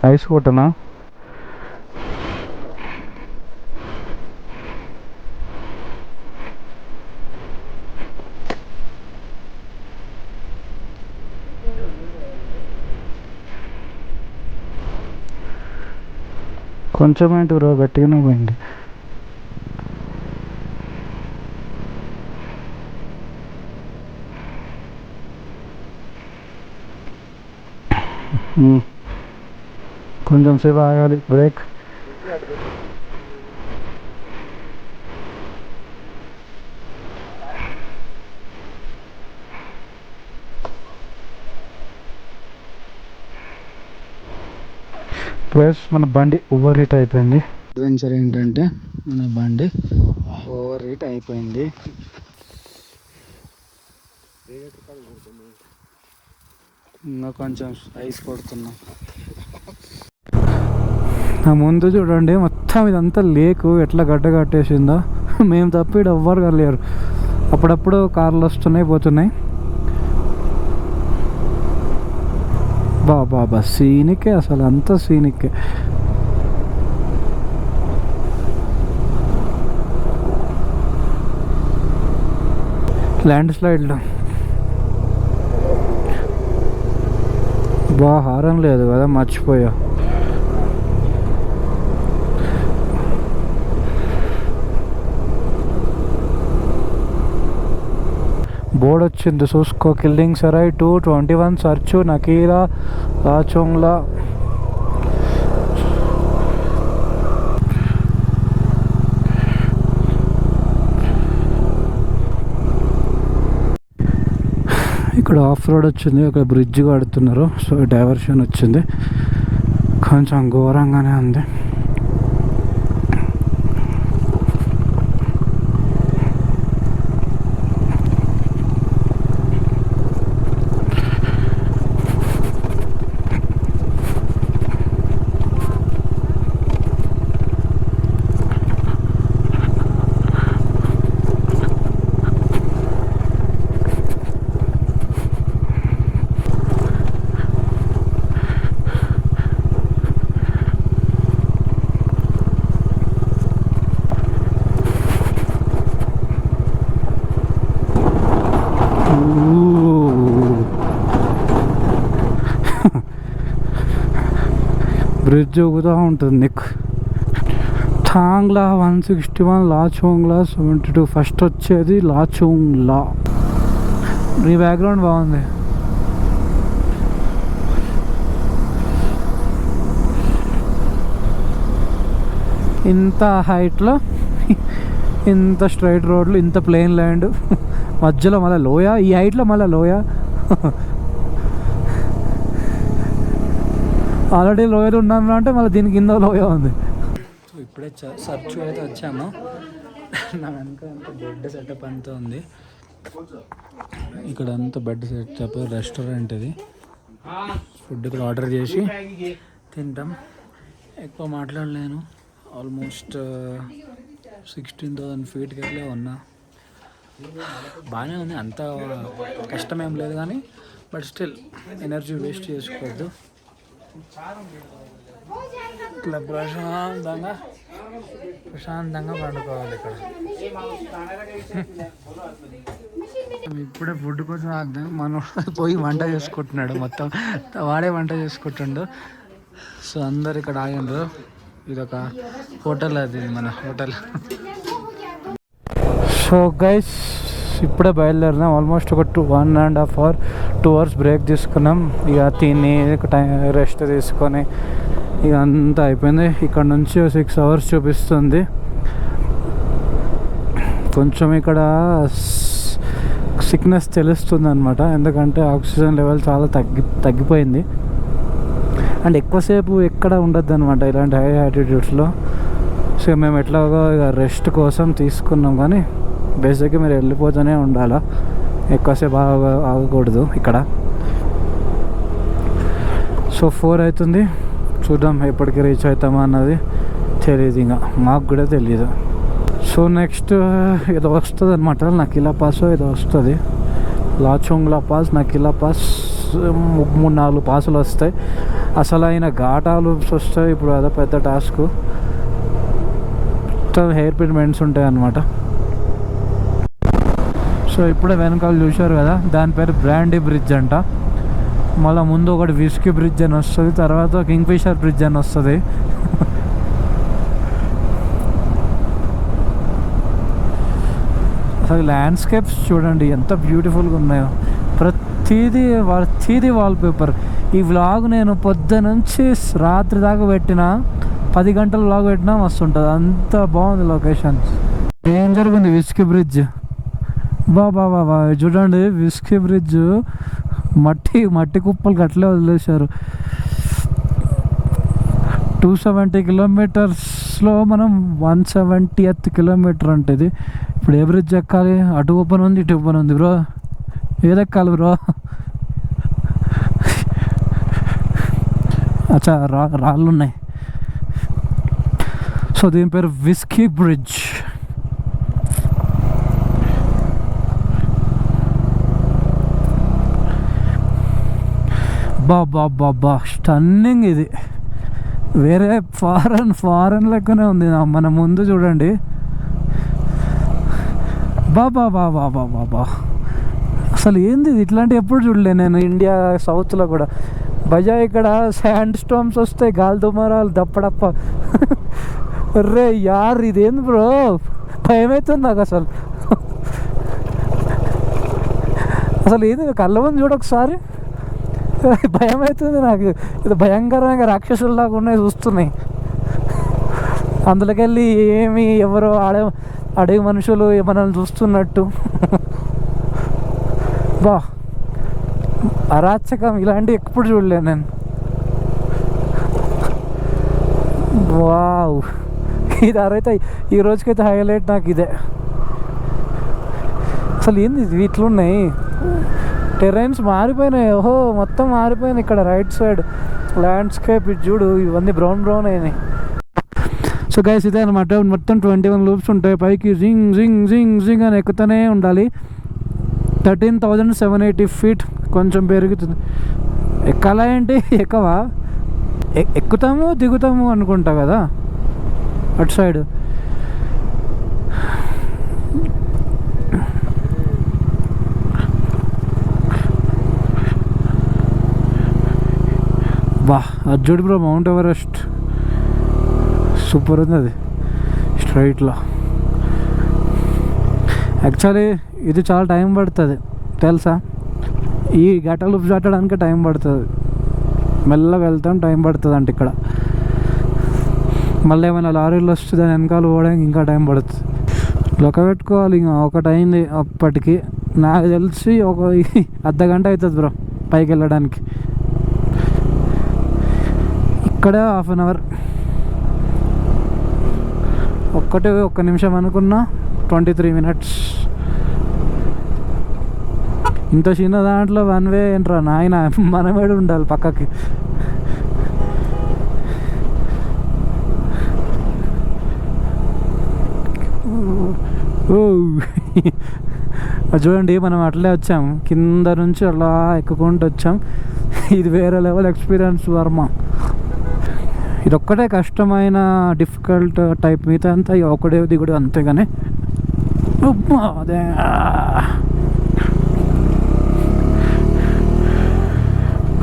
Ice కొట్టనా? కొంచెం ఏంటి bro, గట్టిగానే పోయింది. కొంచెం సేపు ఆగాలి. బ్రేక్. ప్లస్ మన బండి ఓవర్ హీట్ అయిపోయింది. అడ్వెంచర్ ఏంటంటే మన బండి ఓవర్ హీట్ అయిపోయింది. ఇంకా కొంచెం ఐస్ కొడుతున్నాం. నా ముందు చూడండి, మొత్తం ఇదంతా లేకు ఎట్లా గడ్డ కట్టేసిందో. మేము తప్ప ఇక్కడ ఎవ్వరు కలేరు. అప్పుడప్పుడు కార్లు వస్తున్నాయి పోతున్నాయి. బాబా సీనికే, అసలు అంత సీనికే. ల్యాండ్ స్లైడ్లో హారం లేదు కదా, మర్చిపోయా. బోర్డ్ వచ్చింది చూసుకో. కిల్లింగ్ సరాయ్ 221 సర్చు నకీరా రాచోంగ్లా. ఇక్కడ ఆఫ్ రోడ్ వచ్చింది, అక్కడ బ్రిడ్జ్ కడుతున్నారు. సో డైవర్షన్ వచ్చింది, కొంచెం ఘోరంగానే ఉంది. బ్రిడ్జ్ ఊగుతూ ఉంటుంది నీకు. థాంగ్లా 161, లాచోంగ్లా 72. ఫస్ట్ వచ్చేది లాచోంగ్లా. నీ బ్యాక్గ్రౌండ్ బాగుంది. ఇంత హైట్లో, ఇంత స్ట్రైట్ రోడ్లు, ఇంత ప్లెయిన్ ల్యాండ్, మధ్యలో మళ్ళీ లోయ. ఈ హైట్లో మళ్ళీ లోయ. ఆల్రెడీ లోయలు ఉన్నాను అంటే మళ్ళీ దీని కింద లోయ ఉంది. సో ఇప్పుడే సర్చ్ అయితే వచ్చాము. నా వెనక అంతా బెడ్ సెటప్ అంతా ఉంది. ఇక్కడ అంతా బెడ్ సెటప్, రెస్టారెంట్ ఇది. ఫుడ్ ఇక్కడ ఆర్డర్ చేసి తింటాం. ఎక్కువ మాట్లాడలేను. ఆల్మోస్ట్ 16,000 ఫీట్కి వెళ్ళే ఉన్నా. బాగానే ఉంది, అంత కష్టమేం లేదు కానీ, బట్ స్టిల్ ఎనర్జీ వేస్ట్ చేసుకోవద్దు. ఇట్లా ప్రశాంతంగా పండుకోవాలి ఇక్కడ. ఇప్పుడే ఫుడ్ కోసం ఆగ్దాం. మనం పోయి వంట చేసుకుంటున్నాడు, మొత్తం వాడే వంట చేసుకుంటుండు. సో అందరు ఇక్కడ ఆగిండ్రు. ఇదొక హోటల్, అది మన హోటల్. సో గైస్ ఇప్పుడే బయలుదేరినాం. ఆల్మోస్ట్ ఒక 1.5 hours 2 hours బ్రేక్ తీసుకున్నాం. ఇక తిని టైం రెస్ట్ తీసుకొని ఇక అంతా అయిపోయింది. ఇక్కడ నుంచి 6 hours చూపిస్తుంది. కొంచెం ఇక్కడ సిక్నెస్ తెలుస్తుంది అనమాట, ఎందుకంటే ఆక్సిజన్ లెవెల్ చాలా తగ్గిపోయింది. అండ్ ఎక్కువసేపు ఎక్కడ ఉండద్దు అనమాట ఇలాంటి హై ఆల్టిట్యూడ్స్లో. సో మేము ఎట్లాగో ఇక రెస్ట్ కోసం తీసుకున్నాం, కానీ బేసిక్గా మీరు వెళ్ళిపోతూనే ఉండాలా, ఎక్కువసేపు ఆగకూడదు ఇక్కడ. సో 4 అవుతుంది, చూద్దాం ఎప్పటికి రీచ్ అవుతామా అన్నది తెలియదు, ఇంకా మాకు కూడా తెలియదు. సో నెక్స్ట్ ఏదో వస్తుంది అనమాట, నకీలా పాస్ ఏదో వస్తుంది. లాచోంగ్లా పాస్, నకీలా పాస్, 3-4 పాసులు వస్తాయి. అసలు అయిన ఘాటాలు వస్తాయి ఇప్పుడు, అదో పెద్ద టాస్క్. మొత్తం హెయిర్ పిన్ బెండ్స్ ఉంటాయి అన్నమాట. సో ఇప్పుడే వెనకాల చూశారు కదా, దాని పేరు బ్రాండీ బ్రిడ్జ్ అంట. మళ్ళీ ముందు ఒకటి విస్కీ బ్రిడ్జ్ అని వస్తుంది, తర్వాత కింగ్ఫిషర్ బ్రిడ్జ్ అని వస్తుంది. అసలు ల్యాండ్స్కేప్స్ చూడండి ఎంత బ్యూటిఫుల్గా ఉన్నాయో. ప్రతిదీ వాల్పేపర్. ఈ వ్లాగ్ నేను పొద్దు నుంచి రాత్రి దాకా పెట్టిన, 10 గంటల వ్లాగ్ పెట్టినా మస్తు ఉంటుంది, అంత బాగుంది లొకేషన్. ఏం జరుగుంది విస్కీ బ్రిడ్జ్. బాబా చూడండి, విస్కీ బ్రిడ్జ్ మట్టి కుప్పలు అట్లే వదిలేశారు. 270 కిలోమీటర్స్లో మనం 170th కిలోమీటర్ అంటే ఇది. ఇప్పుడు ఏ బ్రిడ్జ్ ఎక్కాలి? అటు ఓపెన్ ఉంది, ఇటు ఓపెన్ ఉంది బ్రో. ఏదెక్కాలి బ్రో? అచ్చా రాళ్ళు ఉన్నాయి. సో దీని పేరు విస్కీ బ్రిడ్జ్. బాబా స్టన్నింగ్ ఇది. వేరే ఫారెన్ లెక్కనే ఉంది. మన ముందు చూడండి. బాబా అసలు ఏంది ఇది? ఇట్లాంటివి ఎప్పుడు చూడలే నేను ఇండియా సౌత్లో కూడా. భయ్యా ఇక్కడ శాండ్ స్టోమ్స్ వస్తాయి, గాలి దుమారాలు దప్పడప్ప. రే యార్ ఇదేంది బ్రో, భయమవుతుంది నాకు అసలు. ఏంది కళ్ళ ముందు చూడొకసారి, భయం అవుతుంది నాకు. ఇది భయంకరంగా రాక్షసుల్లాగా ఉన్నాయి చూస్తున్నాయి. అందులోకి వెళ్ళి ఎవరో అడవి మనుషులు మనల్ని చూస్తున్నట్టు. అరాచకం ఇలాంటివి ఎప్పుడు చూడలేను నేను. వావ్, ఇది అరైతే ఈ రోజుకైతే హైలైట్ నాకు ఇదే. అసలు ఏంది ఇట్లున్నాయి, టెరైన్స్ మారిపోయినాయి. ఓహో మొత్తం మారిపోయింది. ఇక్కడ రైట్ సైడ్ ల్యాండ్స్కేప్ ఇది చూడు, ఇవన్నీ బ్రౌన్ అయినాయి. సో గైస్ ఇదే అనమాట. మొత్తం 21 లూప్స్ ఉంటాయి. పైకి జింగ్ జింగ్ జింగ్ జింగ్ అని ఎక్కుతూనే ఉండాలి. 13,780 feet. కొంచెం పెరుగుతుంది. ఎక్కాలా ఏంటి? ఎక్కవా? ఎక్కుతాము దిగుతాము అనుకుంటా కదా అటు సైడ్. అది చూడు బ్రో, మౌంట్ ఎవరెస్ట్ సూపర్ ఉంది. అది స్ట్రైట్లో. యాక్చువల్లీ ఇది చాలా టైం పడుతుంది తెలుసా. ఈ ఘాటాలు దాటడానికి టైం పడుతుంది. మెల్లగా వెళ్తాం, టైం పడుతుంది అంటే ఇక్కడ. మళ్ళీ ఏమైనా లారీలు వస్తే దాని వెనకాల పోవడానికి ఇంకా టైం పడుతుంది. లొక్క పెట్టుకోవాలి. ఇంకా ఒకటి అయింది అప్పటికి. నాకు తెలిసి ఒక అర్ధగంట అవుతుంది బ్రో పైకి వెళ్ళడానికి. ఇక్కడే 1/2 hour. ఒక్క నిమిషం అనుకున్నా 23 minutes. ఇంత చిన్న దాంట్లో 1 way ఏంట్రా నాయన, మనమేడు ఉండాలి పక్కకి. చూడండి, మనం అట్లే వచ్చాం, కింద నుంచి అలా ఎక్కుకుంటూ వచ్చాం. ఇది వేరే లెవెల్ ఎక్స్పీరియన్స్ వర్మ. ఇది ఒక్కటే కష్టమైన డిఫికల్ట్ టైప్, మిగతా అంతా ఒకటే దిగుడు అంతేగాని. అదే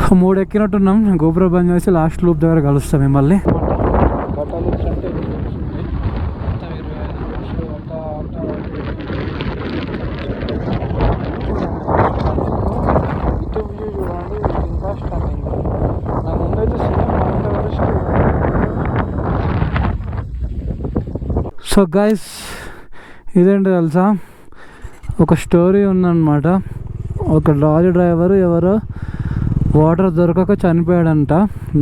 3 ఎక్కినట్టున్నాం. గోపురం బంద్ చేసి లాస్ట్ లూప్ దగ్గర కలుస్తాం మిమ్మల్ని. సో గైస్ ఇదేంటి తెలుసా, ఒక స్టోరీ ఉందన్నమాట. ఒక లారీ డ్రైవరు ఎవరో వాటర్ దొరకక చనిపోయాడంట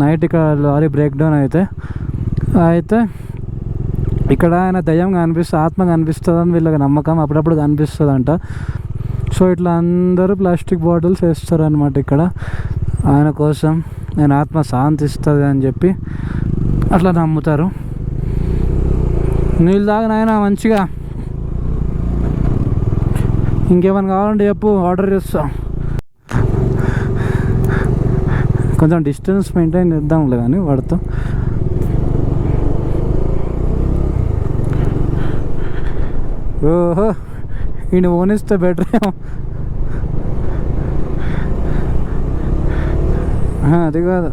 నైట్. ఇక్కడ లారీ బ్రేక్ డౌన్ అయితే ఇక్కడ ఆయన దయ్యం ఆత్మ కనిపిస్తుందని వీళ్ళకి నమ్మకం. అప్పుడప్పుడు కనిపిస్తుందంట. సో ఇట్లా అందరూ ప్లాస్టిక్ బాటిల్స్ వేస్తారనమాట ఇక్కడ ఆయన కోసం. ఆయన ఆత్మ శాంతిస్తుంది అని చెప్పి అట్లా నమ్ముతారు. నీళ్ళు తాగిన ఆయన మంచిగా. ఇంకేమైనా కావాలంటే చెప్పు, ఆర్డర్ చేస్తా. కొంచెం డిస్టెన్స్ మెయింటైన్ చేద్దాంలే కానీ వాడితో. ఓహో ఈయన ఓనిస్తే బెటర్ ఏమో. అది కాదు,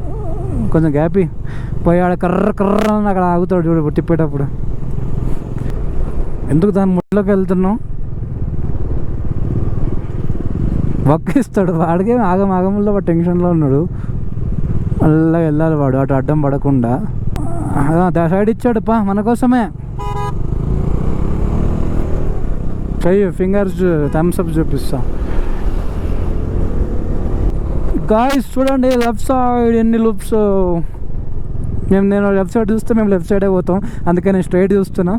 కొంచెం గ్యాపీ పోయి ఆడ కర్ర కర్ర అని అక్కడ ఆగుతాడు చూడు తిప్పేటప్పుడు. ఎందుకు దాని ముట్లోకి వెళ్తున్నాం? వక్కిస్తాడు వాడికే ఆగంలో వాడు టెన్షన్లో ఉన్నాడు. మళ్ళీ వెళ్ళాలి వాడు అటు అడ్డం పడకుండా. సైడ్ ఇచ్చాడు పా మన కోసమే. చెయ్యి ఫింగర్స్ థమ్స్ అప్ చూపిస్తా. గాయ్స్ చూడండి లెఫ్ట్ సైడ్ ఎన్ని లూప్స్. నేను లెఫ్ట్ సైడ్ చూస్తే మేము లెఫ్ట్ సైడే పోతాం, అందుకే నేను స్ట్రైట్ చూస్తున్నా.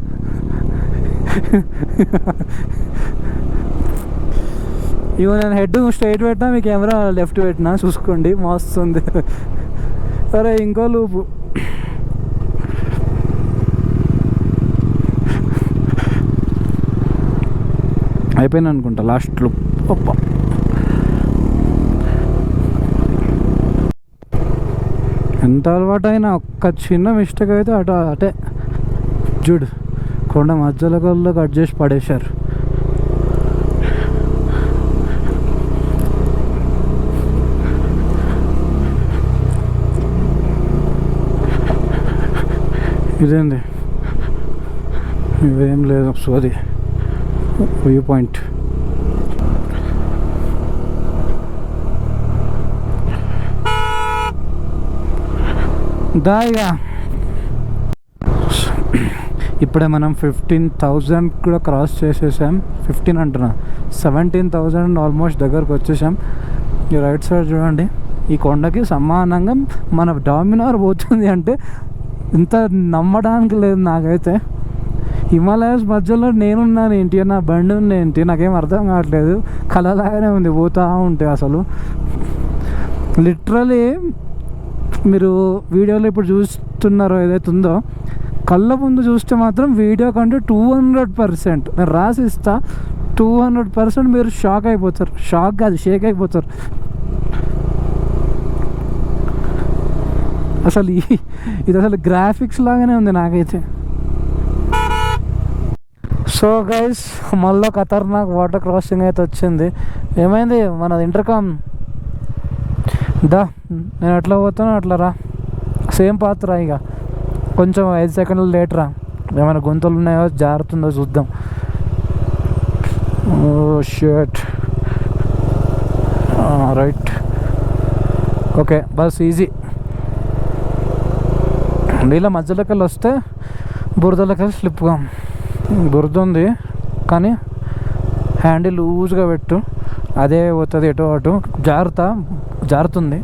ఇవి నేను హెడ్ స్ట్రైట్ పెట్టినా, మీ కెమెరా లెఫ్ట్ పెట్టినా చూసుకోండి, మస్తుంది. సరే ఇంకో లూపు. అయిపోయింది అనుకుంటా లాస్ట్ లూప్. ఎంత అలవాటు అయినా ఒక్క చిన్న మిస్టేక్ అయితే అటే చూడు కొండ మధ్యలో కట్ చేసి పడేశారు. ఇదేంది ఇవేం లేదు, సోది వ్యూ పాయింట్. దాయిగా ఇప్పుడే మనం 15,000 కూడా క్రాస్ చేసేసాం. 15 అంటున్నా, 17,000 ఆల్మోస్ట్ దగ్గరకు వచ్చేసాం. ఈ రైట్ సైడ్ చూడండి, ఈ కొండకి సమానంగా మన డామినార్ పోతుంది అంటే ఇంత నమ్మడానికి లేదు నాకైతే. హిమాలయస్ మధ్యలో నేనున్నాను ఏంటి, నా బండి ఉంది ఏంటి, నాకేం అర్థం కావట్లేదు. కళలాగానే ఉంది పోతూ ఉంటే. అసలు లిటరలీ మీరు వీడియోలో ఇప్పుడు చూస్తున్నారో ఏదైతే ఉందో, కళ్ళ ముందు చూస్తే మాత్రం వీడియో కంటే 200% నేను రాసిస్తా, 200% మీరు షాక్ అయిపోతారు. షాక్ కాదు, షేక్ అయిపోతారు. అసలు ఇది అసలు గ్రాఫిక్స్ లాగానే ఉంది నాకైతే. సో గైస్ మళ్ళీ ఖతర్నాక్ వాటర్ క్రాసింగ్ అయితే వచ్చింది. ఏమైంది మనది ఇంటర్కామ్ దా, నేను ఎట్లా పోతానో అట్లా రా, సేమ్ పాత్ రా. ఇక కొంచెం 5 సెకండ్లు లేట్ రా, ఏమైనా గొంతులు ఉన్నాయో జారుతుందో చూద్దాం. ఓ షర్ట్ రైట్, ఓకే బస్ ఈజీ. నీళ్ళ మధ్యలోకి వెళ్ళి వస్తే బురదలోకి వెళ్ళి స్లిప్గా. బురద ఉంది కానీ హ్యాండిల్ లూజ్గా పెట్టు, అదే పోతుంది ఎటు అటు. జారుతుంది,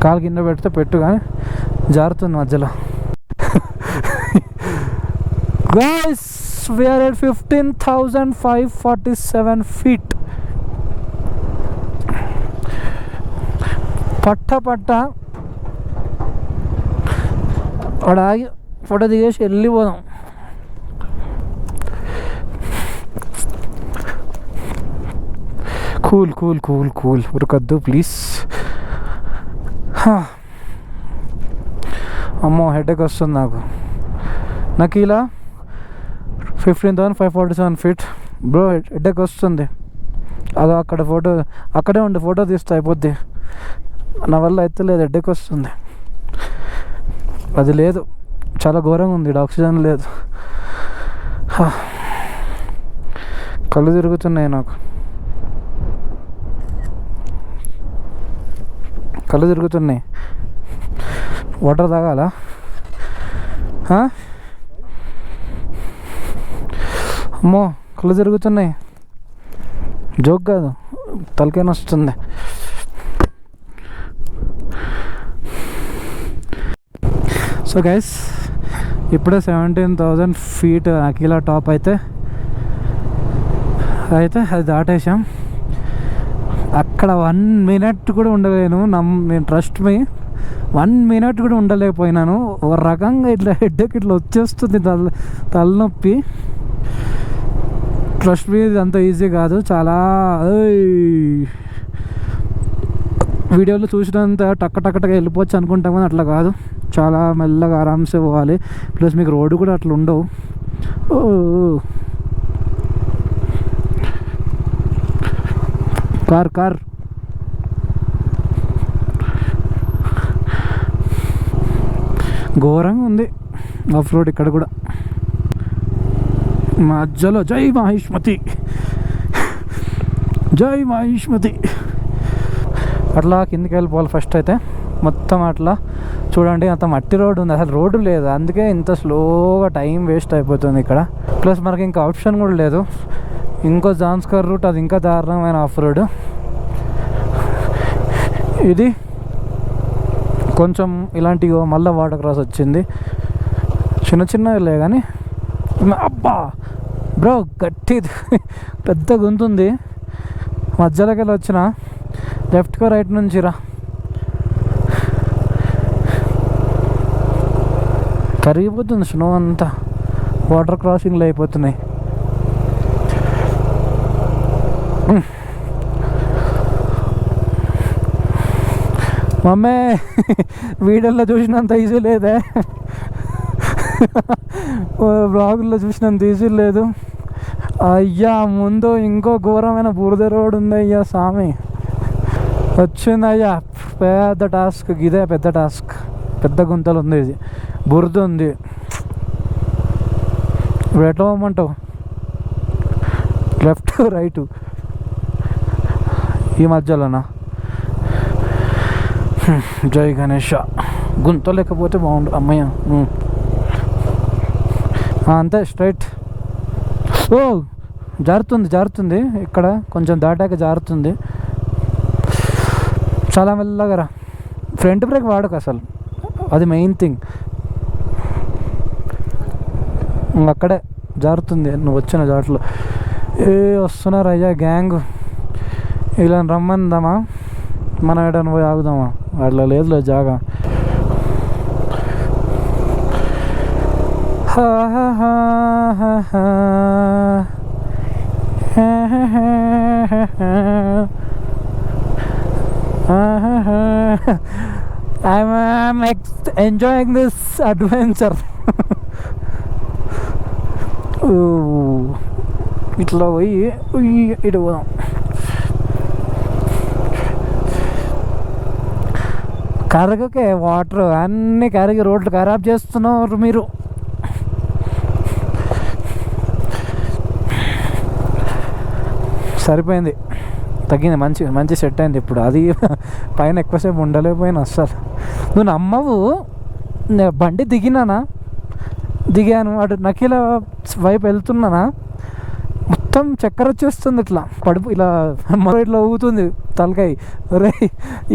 కాలు కింద పెడితే పెట్టు కానీ జారుతుంది మధ్యలో. Guys we are at 15,547 feet. పట్ట వాడు ఆగి ఫోటో దిగేసి వెళ్ళిపోదాం. కూల్ ఉరకద్దు ప్లీజ్. అమ్మో హెడేక్ వస్తుంది నాకు ఇలా 15,547 feet బ్రో, హెడేక్ వస్తుంది. అదో అక్కడ ఫోటో అక్కడే ఉండి ఫోటో తీస్తే అయిపోద్ది. నా వల్ల అయితే లేదు, హెడేక్ వస్తుంది. అది లేదు, చాలా ఘోరంగా ఉంది, ఆక్సిజన్ లేదు. కళ్ళు తిరుగుతున్నాయి నాకు, కళ్ళు తిరుగుతున్నాయి. వాటర్ తాగాలా? అమ్మో కళ్ళు తిరుగుతున్నాయి, జోక్ కాదు, తలకైనా వస్తుంది. సో గైస్ ఇప్పుడే 17,000 feet అఖిలా టాప్ అయితే అది దాటేసాం. అక్కడ 1 minute కూడా ఉండలేను, నేను ట్రస్ట్ మీ 1 minute కూడా ఉండలేకపోయినాను. ఒక రకంగా ఇట్లా హెడ్ఏక్ ఇట్లా వచ్చేస్తుంది, తలనొప్పి. ట్రస్ట్ మీ ఇది అంత ఈజీ కాదు, చాలా వీడియోలో చూసినంత టక్కటక్కగా వెళ్ళిపోవచ్చు అనుకుంటాం కానీ అట్లా కాదు, చాలా మెల్లగా ఆరామ్సే పోవాలి. ప్లస్ మీకు రోడ్డు కూడా అట్లా ఉండవు. కార్ ఘోరంగా ఉంది ఆఫ్ రోడ్ ఇక్కడ కూడా. మధ్యలో జై మహిష్మతి అట్లా కిందికి వెళ్ళిపోవాలి ఫస్ట్. అయితే మొత్తం అట్లా చూడండి, అంత మట్టి రోడ్డు ఉంది, అసలు రోడ్డు లేదు, అందుకే ఇంత స్లోగా టైం వేస్ట్ అయిపోతుంది ఇక్కడ. ప్లస్ మనకి ఇంకా ఆప్షన్ కూడా లేదు. ఇంకో జాన్స్కర్ రూట్, అది ఇంకా దారుణమైన ఆఫ్ రోడ్. ఇది కొంచెం ఇలాంటివి మళ్ళీ వాటర్ క్రాస్ వచ్చింది, చిన్నవి కానీ అబ్బా బ్రో గట్టి పెద్ద గుంతుంది. మధ్యలోకి వెళ్ళి వచ్చిన లెఫ్ట్కో రైట్ నుంచి రా, కరిగిపోతుంది స్నో అంతా, వాటర్ క్రాసింగ్లు అయిపోతున్నాయి. మమ్మే వీడియోలో చూసినంత ఈజీ లేదే, బ్లాగుల్లో చూసినంత ఈజీ లేదు. అయ్యా ముందు ఇంకో ఘోరమైన బురద రోడ్ ఉంది అయ్యా స్వామి, వచ్చింది అయ్యా పెద్ద టాస్క్. ఇదే పెద్ద టాస్క్, పెద్ద గుంతలు ఉంది, ఇది బురద ఉంది. ఇప్పుడు ఎట్లా పోమంటావు, లెఫ్ట్ రైటు ఈ మధ్యలోనా? జై గణేష. గుంత లేకపోతే బాగుండు అమ్మయ్య. అంతే స్ట్రైట్. ఓ జారుతుంది ఇక్కడ, కొంచెం దాటాక జారుతుంది. చాలా మెల్లగా రా, ఫ్రంట్ బ్రేక్ వాడకు అసలు, అది మెయిన్ థింగ్. అక్కడే జారుతుంది నువ్వు వచ్చిన జాట్లో. వస్తున్నారు అయ్యా గ్యాంగ్, ఇలా రమ్మందామా, మనం ఎడని పోయి ఆగుదామా? అట్లా లేదు జాగా. I'm enjoying this adventure. ఇట్లా పోయి ఇటు పోదాం. కరగకే వాటర్ అన్నీ కరిగి రోడ్లు ఖరాబ్ చేస్తున్నారు మీరు. సరిపోయింది, తగ్గింది, మంచి సెట్ అయింది ఇప్పుడు. అది పైన ఎక్కువసేపు ఉండలేకపోయినా అస్సలు. నువ్వు నమ్మవు, బండి దిగాను అటు నకిల వైపు వెళ్తున్నానా, మొత్తం చక్కెర వచ్చేస్తుంది, ఇట్లా పడుపు ఇలా మరో ఇట్లా ఊగుతుంది తలకాయ. రే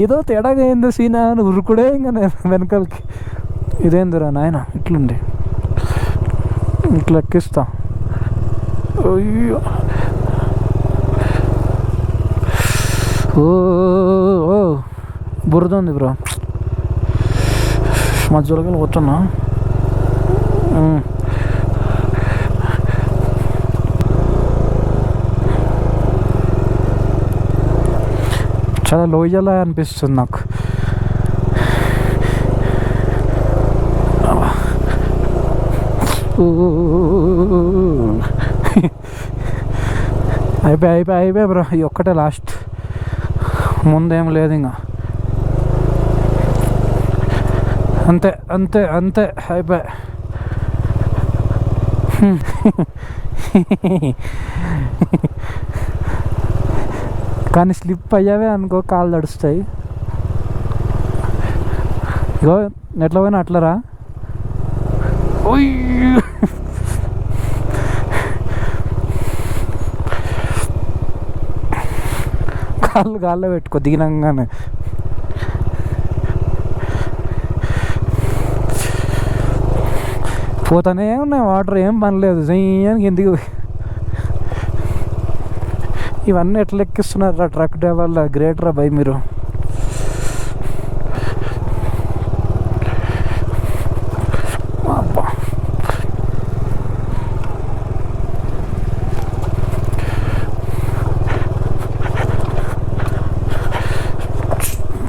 ఏదో తేడాగా అయింది సీనా అని ఉరుకుడే ఇంకా వెనకాలకి. ఇదేందిరా నాయన ఇట్లుంది, ఇట్లా ఎక్కిస్తా. అయ్యో ఓ బురద ఉంది బ్రో, మధ్యలోకి పోతున్నా. చాలా లోయలా అనిపిస్తుంది నాకు. అయిపోయి బ్రో, ఈ ఒక్కటే లాస్ట్, ముందేం లేదు ఇంకా. అంతే అయిపోయి. కానీ స్లిప్ అయ్యావే అనుకో, కాళ్ళు తడుస్తాయి. ఇగో ఎట్లా పోయినా అట్లరా. కాళ్ళు పెట్టుకో దిగినంగానే. పోతానే ఉన్నాయి వాటర్, ఏం పని లేదు, జయ్యానికి ఎందుకు. ఇవన్నీ ఎట్లా ఎక్కిస్తున్నారా ట్రక్ డ్రైవర్ల, గ్రేటరా బై మీరు.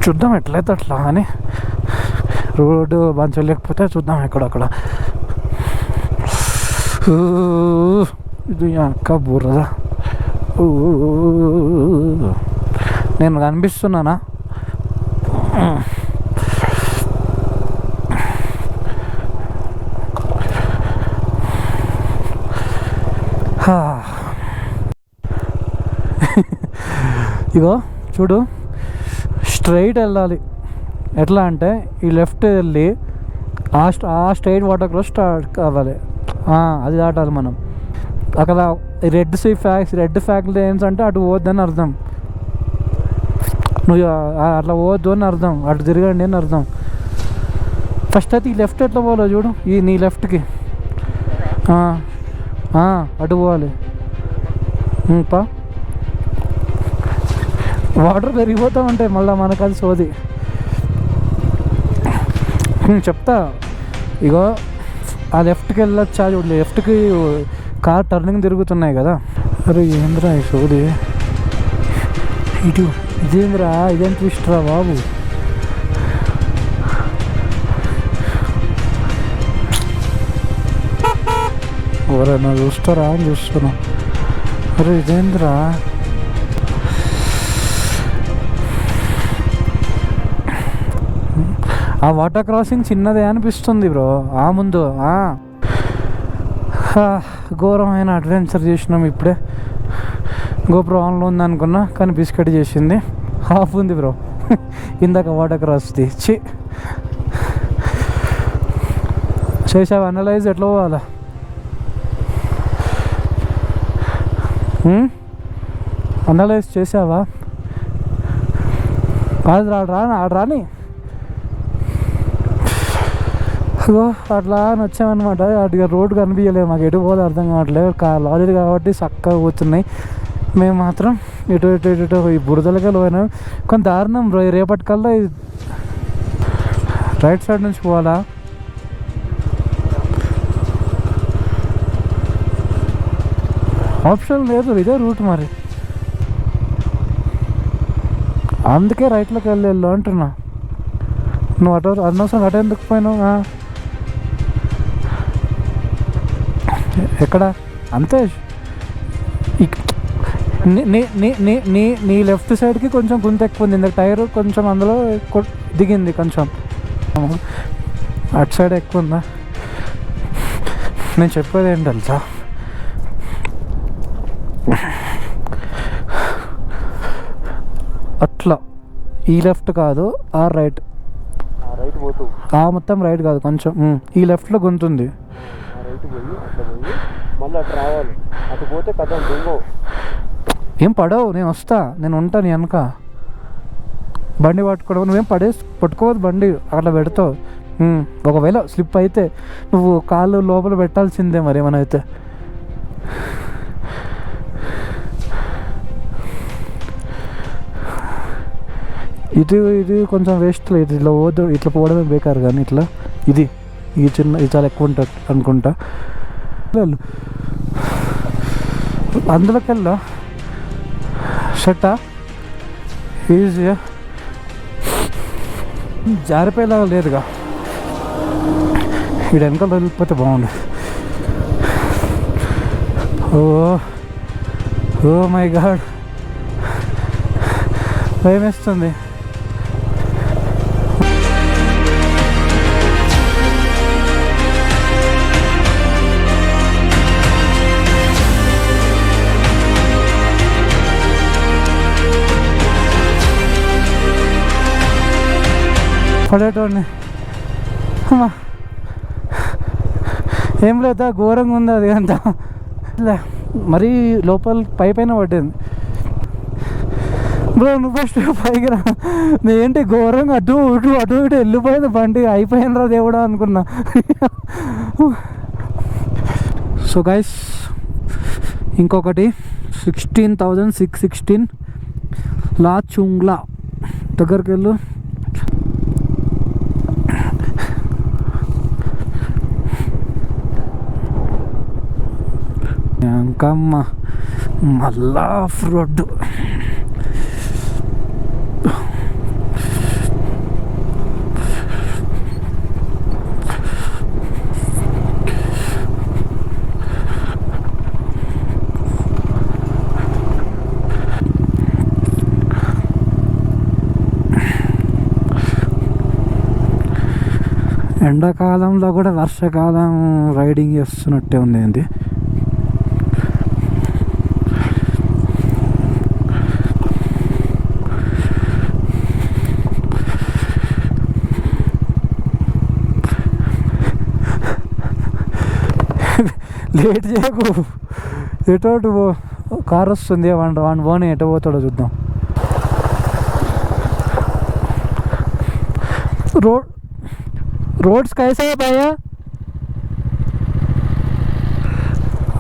చూద్దాం ఎట్లయితే అట్లా అని, రోడ్డు మంచిగా లేకపోతే చూద్దాం ఎక్కడక్కడ. ఇది అక్క బుర్రదా, నేను కనిపిస్తున్నానా? ఇగో చూడు, స్ట్రైట్ వెళ్ళాలి. ఎట్లా అంటే ఈ లెఫ్ట్ వెళ్ళి ఆ స్ట్రైట్ వాటర్ క్రాస్ స్టార్ట్ కావాలి, అది దాటాలి మనం. అక్కడ రెడ్ ఫ్యాక్టరీ ఏంటంటే అటు పోవద్దని అర్థం. నువ్వు అట్లా పోవద్దు అని అర్థం, అటు తిరగండి అని అర్థం. ఫస్ట్ అయితే ఈ లెఫ్ట్ ఎట్లా పోవాలో చూడు, నీ లెఫ్ట్కి అటు పోవాలి. పా, వాటర్ పెరిగిపోతూ ఉంటాయి మళ్ళీ మనకు అది సోది. చెప్తా, ఇగో ఆ లెఫ్ట్కి వెళ్ళొచ్చా చూడు, లెఫ్ట్కి కార్ టర్నింగ్ తిరుగుతున్నాయి కదా. అరే ఏంద్రా ఈ సోది, ఇదేంద్రా, ఇదేం ట్విస్ట్ రా బాబు. ఎవరైనా చూస్తారా అని చూస్తున్నా. అరే ఇదేంద్రా, ఆ వాటర్ క్రాసింగ్ చిన్నదే అనిపిస్తుంది బ్రో. ముందు ఘోరమైన అడ్వెంచర్ చేసినాం ఇప్పుడే. గోప్రో ఆన్లో ఉంది అనుకున్నా, కానీ బిస్కెట్ చేసింది, హాఫ్ ఉంది బ్రో. ఇందాక వాటర్ క్రాస్ది చేసావా అనలైజ్? ఎట్లా పోవాలా? అనలైజ్ చేసావా? కాదు రాని అట్లా అని వచ్చామన్నమాట. అటుగా రోడ్డు కనిపించలేదు మాకు, ఎటు పోతే అర్థం కావట్లేదు. లారీలు కాబట్టి చక్కగా పోతున్నాయి, మేము మాత్రం ఎటు ఈ బురదలకే పోయినాం. కొంత దారుణం బ్రో. రేపటికల్లా రైట్ సైడ్ నుంచి పోవాలా? ఆప్షన్ లేదు, ఇదే రూట్ మరి. అందుకే రైట్లోకి వెళ్ళు అంటున్నా. నువ్వు అనవసరం అటు ఎందుకు పోయినావు? ఎక్కడ అంతే. నీ లెఫ్ట్ సైడ్కి కొంచెం గుంత ఎక్కువ ఉంది, ఇందాక టైర్ కొంచెం అందులో దిగింది కొంచెం, అటు సైడ్ ఎక్కువ ఉందా? నేను చెప్పేది ఏంటి తెలుసా, అట్లా ఈ లెఫ్ట్ కాదు, ఆ రైట్ మొత్తం రైట్ కాదు, కొంచెం ఈ లెఫ్ట్లో గుంతుంది. ఏం పడవు, నేను వస్తా, నేను ఉంటాను వెనక. బండి పట్టుకోవడం నువ్వేం పట్టుకోవద్దు, బండి అట్లా పెడతావు. ఒకవేళ స్లిప్ అయితే నువ్వు కాళ్ళు లోపల పెట్టాల్సిందే మరి ఏమైనా. ఇది కొంచెం వేస్ట్ లేదు, ఇట్లా పోదు, ఇట్లా పోవడమే బేకారు. కానీ ఇట్లా ఇది చాలా ఎక్కువ ఉంటుంది అనుకుంటా. అందులోకి వెళ్ళా షట్టా ఈజీగా జారిపోయేలాగా లేదుగా. వీడు వెనకాల వెళ్ళిపోతే బాగుండు. ఓ మై గాడ్, భయం వేస్తుంది. పడేటోడిని ఏం లేదా, ఘోరంగా ఉంది అది అంతా. మరీ లోపల పైన పడ్డింది బ్రో. నువ్వు ఫస్ట్ పైకి రా. ఏంటి ఘోరంగా అటు ఇటు వెళ్ళిపోయింది బండి, అయిపోయిందిరా దేవుడా అనుకున్నా. సో గైస్, ఇంకొకటి 16,616 లా చుంగ్లా దగ్గరికి వెళ్ళు. ఇంకమ్మ మళ్ళా ఆఫ్ రోడ్డు. ఎండాకాలంలో కూడా వర్షాకాలం రైడింగ్ చేస్తున్నట్టే ఉంది ఏంటి. లేట్ చేయకు, ఎటో కార్ వస్తుంది, వాడిని పోనీ ఎటో పోతాడో చూద్దాం. रोड्स कैसे है भैया?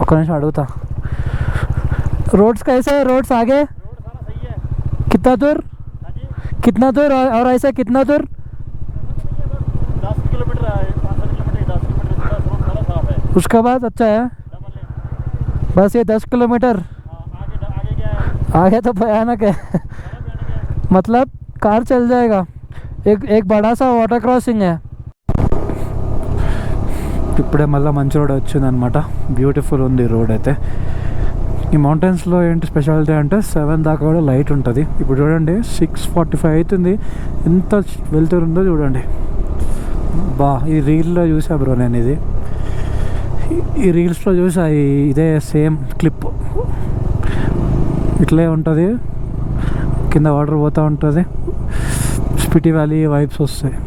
ఒక నిమిషం అడుగుతా. रोड्स कैसे है? रोड्स आगे कितना दूर? कितना दूर और ऐसा कितना दूर? 10 किलोमीटर है, 5 किलोमीटर, 10 किलोमीटर थोड़ा साफ है. उसके बाद अच्छा है बस ये 10 किलोमीटर. आगे क्या है? आगे तो भयानक है. मतलब कार चल जाएगा. एक बड़ा सा वाटर क्रॉसिंग है. ఇప్పుడే మళ్ళీ మంచి రోడ్ వచ్చిందనమాట. బ్యూటిఫుల్ ఉంది రోడ్ అయితే. ఈ మౌంటైన్స్లో ఏంటి స్పెషాలిటీ అంటే 7 దాకా కూడా లైట్ ఉంటుంది. ఇప్పుడు చూడండి 6:45 అవుతుంది, ఎంత వెళ్తుందో చూడండి. ఈ రీల్లో చూసా బ్రో నేను, ఇది ఈ రీల్స్లో చూసా. ఇదే సేమ్ క్లిప్ ఇట్లే ఉంటుంది, కింద వాటర్ పోతూ ఉంటుంది, స్పిటి వ్యాలీ వైబ్స్ వస్తాయి.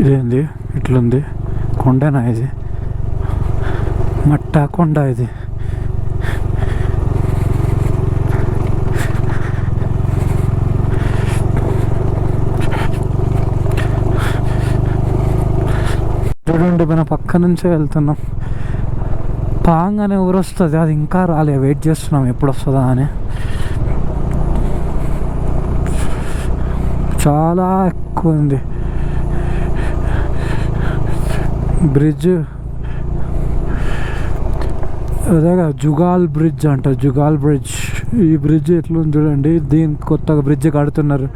ఇదేంది ఇట్లుంది? కొండనా ఇది? మట్ట కొండ ఇది. చూడండి మన పక్క నుంచే వెళ్తున్నాం. పాంగ్ అనే ఊరు వస్తుంది, అది ఇంకా రాలే, వెయిట్ చేస్తున్నాం ఎప్పుడు వస్తుందా అని. చాలా ఎక్కువ ఉంది. బ్రిడ్జ్ అదేగా జుగాల్ బ్రిడ్జ్ అంట, జుగాల్ బ్రిడ్జ్. ఈ బ్రిడ్జ్ ఎట్లుంది చూడండి, దీనికి కొత్తగా బ్రిడ్జ్ కడుతున్నారు.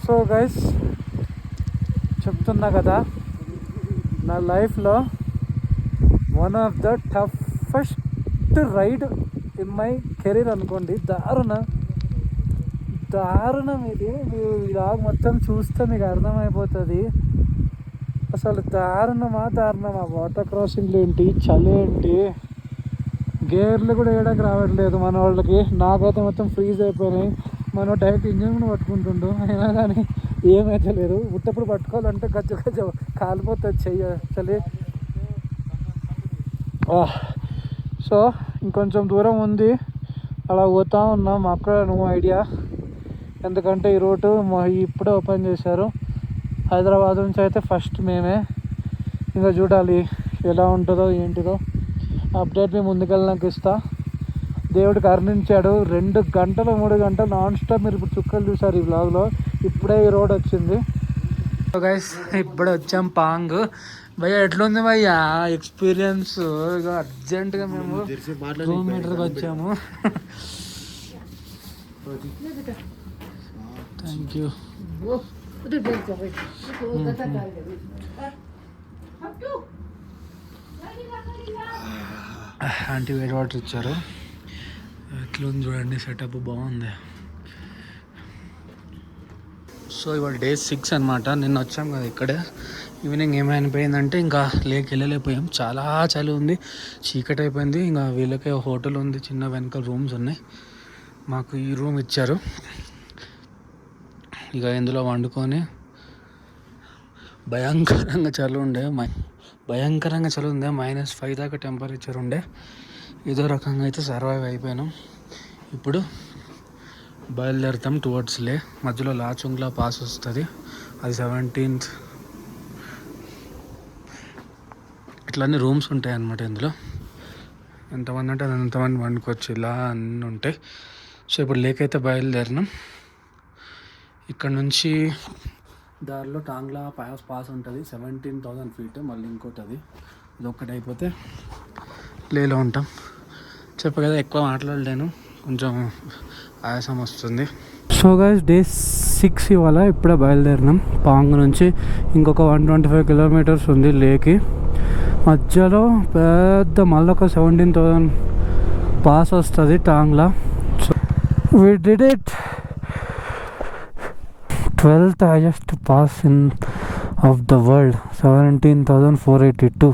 సో గైస్, చెప్తున్నా కదా, నా లైఫ్లో one of the toughest ride in my career అనుకోండి. దారుణం ఇది. మీరు ఇలా మొత్తం చూస్తే మీకు అర్థమైపోతుంది అసలు దారుణమా. వాటర్ క్రాసింగ్లు ఏంటి, చలి ఏంటి, గేర్లు కూడా వేయడానికి రావట్లేదు మన వాళ్ళకి. నాకైతే మొత్తం ఫ్రీజ్ అయిపోయినాయి. మనం డైరెక్ట్ ఇంజిన్ కూడా పట్టుకుంటుండు, అయినా కానీ ఏమైతే లేదు. ఉట్టప్పుడు పట్టుకోవాలంటే గజ్జ కాలిపోతుంది చెయ్యి చలి. సో ఇంకొంచెం దూరం ఉంది, అలా పోతా ఉన్నాం. అక్కడ నువ్వు ఐడియా, ఎందుకంటే ఈ రోడ్డు ఇప్పుడే ఓపెన్ చేశారు. హైదరాబాద్ నుంచి అయితే ఫస్ట్ మేమే. ఇంకా చూడాలి ఎలా ఉంటుందో ఏంటిదో. అప్డేట్ మేము ముందుకెళ్ళినాక ఇస్తా. దేవుడు కరుణించాడు, 2 గంటలు 3 గంటలు నాన్ స్టాప్. మీరు ఇప్పుడు చుక్కలు చూసారు ఈ వ్లాగ్లో. ఇప్పుడే ఈ రోడ్ వచ్చింది. గైస్ ఇప్పుడే వచ్చాం పాంగ్. భయ్యా ఎట్లుంది భయ్యా ఎక్స్పీరియన్స్? ఇక అర్జెంటుగా మేము 2 మీటర్కి వచ్చాము. Thank you. ఆంటీ వేడి వాటర్ ఇచ్చారు. ఎట్లుంది చూడండి, సెటప్ బాగుంది. సో ఇవాళ డే 6 అనమాట. నిన్న వచ్చాం కదా ఇక్కడే. ఈవినింగ్ ఏమైపోయిందంటే ఇంకా వెళ్ళలేకపోయాం. చాలా చలి ఉంది, చీకటి అయిపోయింది. ఇంకా వీళ్ళకే హోటల్ ఉంది, చిన్న వెనక రూమ్స్ ఉన్నాయి. మాకు ఈ రూమ్ ఇచ్చారు. ఇక ఇందులో వండుకొని భయంకరంగా చలి ఉండే -5 దాకా టెంపరేచర్ ఉండే. ఏదో రకంగా అయితే సర్వైవ్ అయిపోయినాం. ఇప్పుడు బయలుదేరుతాం టువర్డ్స్ లే. మధ్యలో లాచుంగ్లా పాస్ వస్తుంది, అది 17th. ఇట్లన్నీ రూమ్స్ ఉంటాయి అన్నమాట. ఇందులో ఎంతమంది అంటే అంతమంది వండుకోవచ్చు, ఇలా అన్నీ ఉంటాయి. సో ఇప్పుడు లేక్ అయితే బయలుదేరినాం. ఇక్కడ నుంచి దారిలో టాంగ్లా పాస్ ఉంటుంది, 17,000 feet. మళ్ళీ ఇంకోటి అది, ఇదొక్కటి అయిపోతే లేలో ఉంటాం. చెప్ప కదా ఎక్కువ మాట్లాడలేను, కొంచెం ఆయాసం వస్తుంది. సో గైస్ డే 6 ఇవాళ. ఇప్పుడే బయలుదేరినాం పాంగ్ నుంచి. ఇంకొక 125 kilometers ఉంది లేకి. మధ్యలో పెద్ద మళ్ళీ ఒక 17,000 పాస్ వస్తుంది Taglang La. So we did it. 12th highest pass in of the world, 17,482.